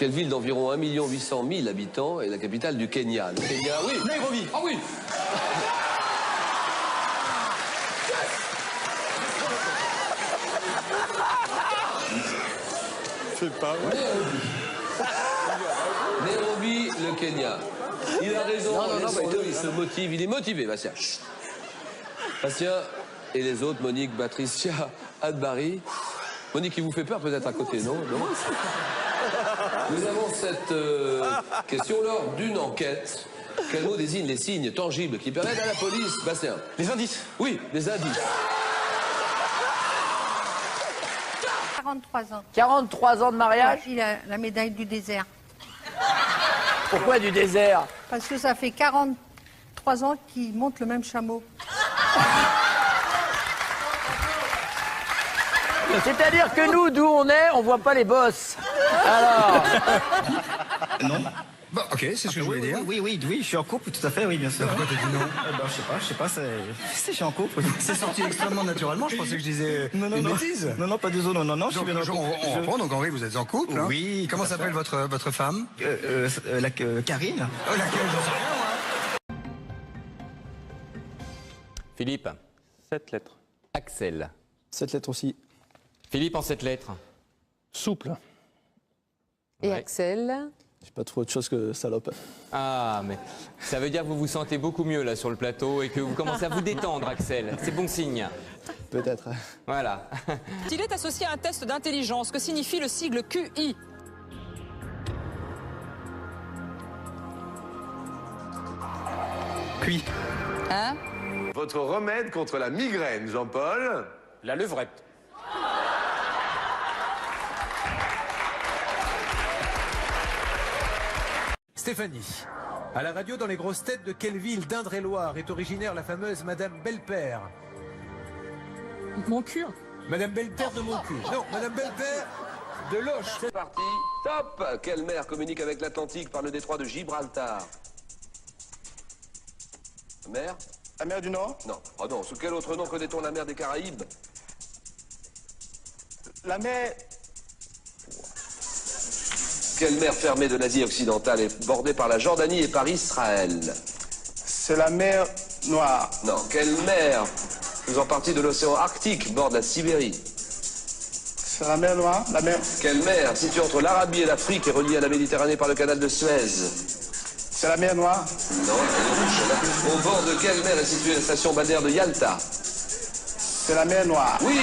Quelle ville d'environ 1 800 000 habitants est la capitale du Kenya? Le Kenya, oui. Nairobi. Ah oui. C'est pas vrai. Nairobi, le Kenya. Il a raison, il se motive, il est motivé, Bastien. Bastien et les autres, Monique, Patricia, Anne-Marie. Monique, il vous fait peur peut-être à côté, non? Nous avons cette question lors d'une enquête. Quel mot désigne les signes tangibles qui permettent à la police, Bastien? Les indices. Oui, les indices. 43 ans. 43 ans de mariage? Il a la médaille du désert. Pourquoi du désert? Parce que ça fait 43 ans qu'il monte le même chameau. C'est-à-dire que nous, d'où on est, on voit pas les bosses. Alors... Non. Bah, ok, c'est ce que je voulais dire. Oui, je suis en couple, tout à fait, oui, bien sûr. Pourquoi t'as dit non? Je sais pas, je suis en couple. C'est sorti extrêmement naturellement, je pensais que je disais une bêtise. Non, pas du tout, non, je suis bien en couple. On reprend, donc Henri, vous êtes en couple, hein? Oui. Comment s'appelle votre femme? Karine. Oh, laquelle, j'en sais rien, moi. Philippe. 7 lettres. Axel. 7 lettres aussi. Philippe en 7 lettres. Souple. Et Ouais. Axel? J'ai pas trouvé autre chose que salope. Ah, mais ça veut dire que vous vous sentez beaucoup mieux là sur le plateau et que vous commencez à vous détendre, Axel. C'est bon signe. Peut-être. Voilà. Il est associé à un test d'intelligence. Que signifie le sigle QI? Cuit. Hein? Votre remède contre la migraine, Jean-Paul? La levrette. Stéphanie, à la radio dans les grosses têtes de quelle ville d'Indre-et-Loire est originaire la fameuse Madame Belpère? Mon cul. Madame Belpère de Moncu. Non, Madame Belpère de Loche. C'est parti. Top. Quelle mer communique avec l'Atlantique par le détroit de Gibraltar? Mer? La mer du Nord. Non. Oh non, sous quel autre nom connaît-on la mer des Caraïbes? La mer... Quelle mer fermée de l'Asie occidentale est bordée par la Jordanie et par Israël? C'est la mer Noire. Non. Quelle mer faisant partie de l'océan Arctique borde la Sibérie? C'est la mer Noire. La mer... Quelle mer située entre l'Arabie et l'Afrique est reliée à la Méditerranée par le canal de Suez? C'est la mer Noire. Non, au bord de quelle mer est située la station balnéaire de Yalta? C'est la mer Noire. Oui.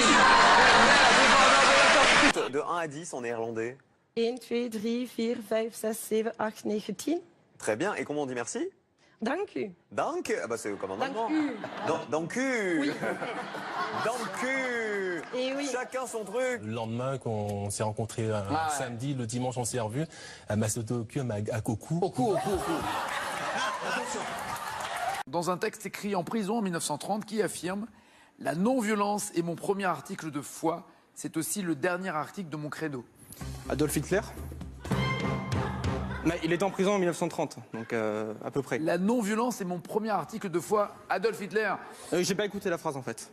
De 1 à 10 en néerlandais. 1, 2, 3, 4, 5, 6, 7, 8, 9, 10. Très bien. Et comment on dit merci? Dank u. Dank. Ah bah c'est comme un allemand. Dank u. Dank u. Et oui. Chacun son truc. Le lendemain, qu'on s'est rencontrés un samedi, le dimanche, on s'est revus. Elle m'a sauté au cul, elle m'a à cocu. Dans un texte écrit en prison en 1930 qui affirme « La non-violence est mon premier article de foi, c'est aussi le dernier article de mon credo ». Adolf Hitler. Mais il était en prison en 1930, donc à peu près. La non-violence est mon premier article de foi, Adolf Hitler. J'ai pas écouté la phrase en fait.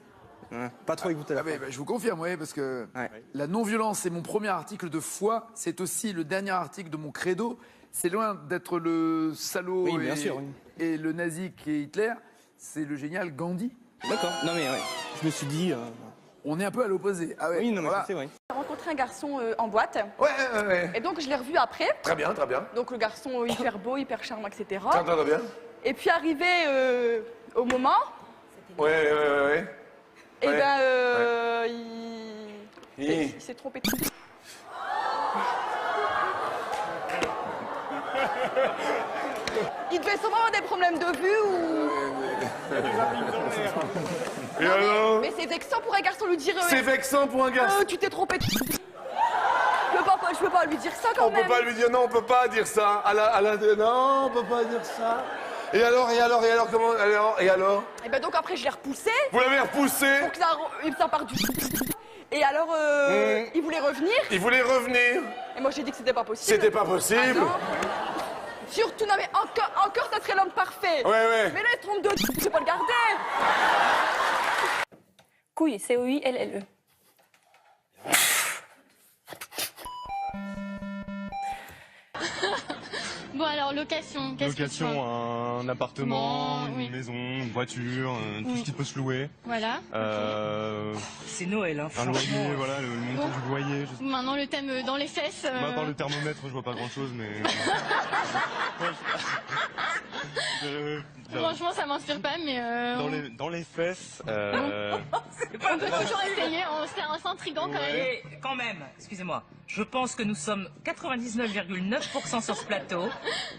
Pas trop écouté la phrase. Je vous confirme, oui, parce que la non-violence est mon premier article de foi, c'est aussi le dernier article de mon credo. C'est loin d'être le salaud Oui, bien sûr, oui. et le nazi qui est Hitler, c'est le génial Gandhi. D'accord, non mais je me suis dit... On est un peu à l'opposé. Ah ouais, Oui, non mais voilà. je sais, oui. J'ai rencontré un garçon en boîte. Ouais. Et donc je l'ai revu après. Très bien, très bien. Donc le garçon hyper beau, hyper charmant, etc. Très bien. Et puis arrivé au moment, Ouais. et Ouais. ben il s'est trompé. Il devait sûrement avoir des problèmes de vue ou... Et alors? Mais c'est vexant pour un garçon lui dire... C'est vexant pour un garçon. Tu t'es trompé. Je peux pas lui dire ça quand On même. peut pas lui dire non, on peut pas dire ça. Non, on peut pas dire ça. Et alors, comment? Et alors? Et ben donc après je l'ai repoussé. Vous l'avez repoussé? Pour que ça parte du... Et alors, il voulait revenir. Il voulait revenir. Et moi j'ai dit que c'était pas possible. C'était pas possible. Ah non. Surtout, non mais encore ça serait l'homme parfait. Ouais. Mais là il se trompe de... Je peux pas le garder. Couille, C-O-I-L-L-E. Bon alors, location, qu'est-ce que tu vois? Location, un appartement, oui. une maison, une voiture, tout ce qui peut se louer. Voilà. C'est Noël, hein, Un loyer, voilà, le montant du loyer. Maintenant, le thème dans les fesses. Bah, par le thermomètre, je vois pas grand-chose, mais... Franchement, ça m'inspire pas, mais... Dans les fesses... On peut toujours essayer, c'est intriguant quand même. Et quand même, excusez-moi, je pense que nous sommes 99,9% sur ce plateau,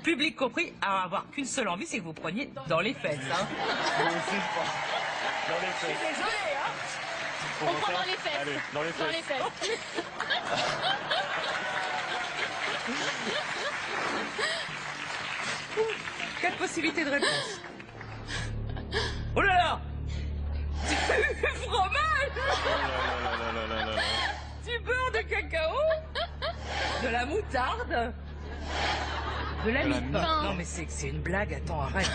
public compris, à avoir qu'une seule envie, c'est que vous preniez dans les fesses. Hein. Moi aussi, je pense. Dans les Je suis fesses. désolée, hein. On prend dans les fesses. Allez, dans les fesses. Dans les fesses. Quatre possibilités de réponse. Oh là là. Du fromage, du beurre de cacao, de la moutarde, de la mie. Non mais c'est une blague, attends, arrête.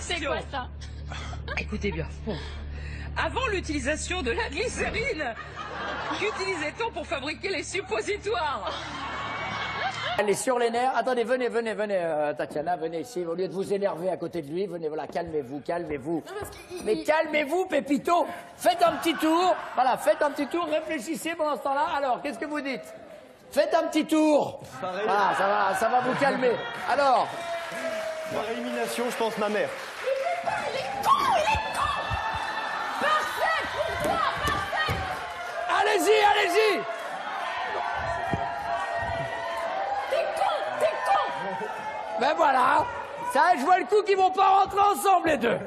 C'est quoi ça? Écoutez bien. Bon. Avant l'utilisation de la glycérine, qu'utilisait-on pour fabriquer les suppositoires? Elle est sur les nerfs. Attendez, venez, Tatiana, venez ici. Au lieu de vous énerver à côté de lui, venez, voilà, calmez-vous. Mais calmez-vous, Pépito. Faites un petit tour. Voilà, faites un petit tour, réfléchissez pendant ce temps-là. Alors, qu'est-ce que vous dites? Faites un petit tour. Voilà, ça va vous calmer. Alors? Par élimination, je pense ma mère. Il est con. Parfait pour toi, parfait. Allez-y. T'es con. Ben voilà. Ça, je vois le coup qu'ils vont pas rentrer ensemble, les deux.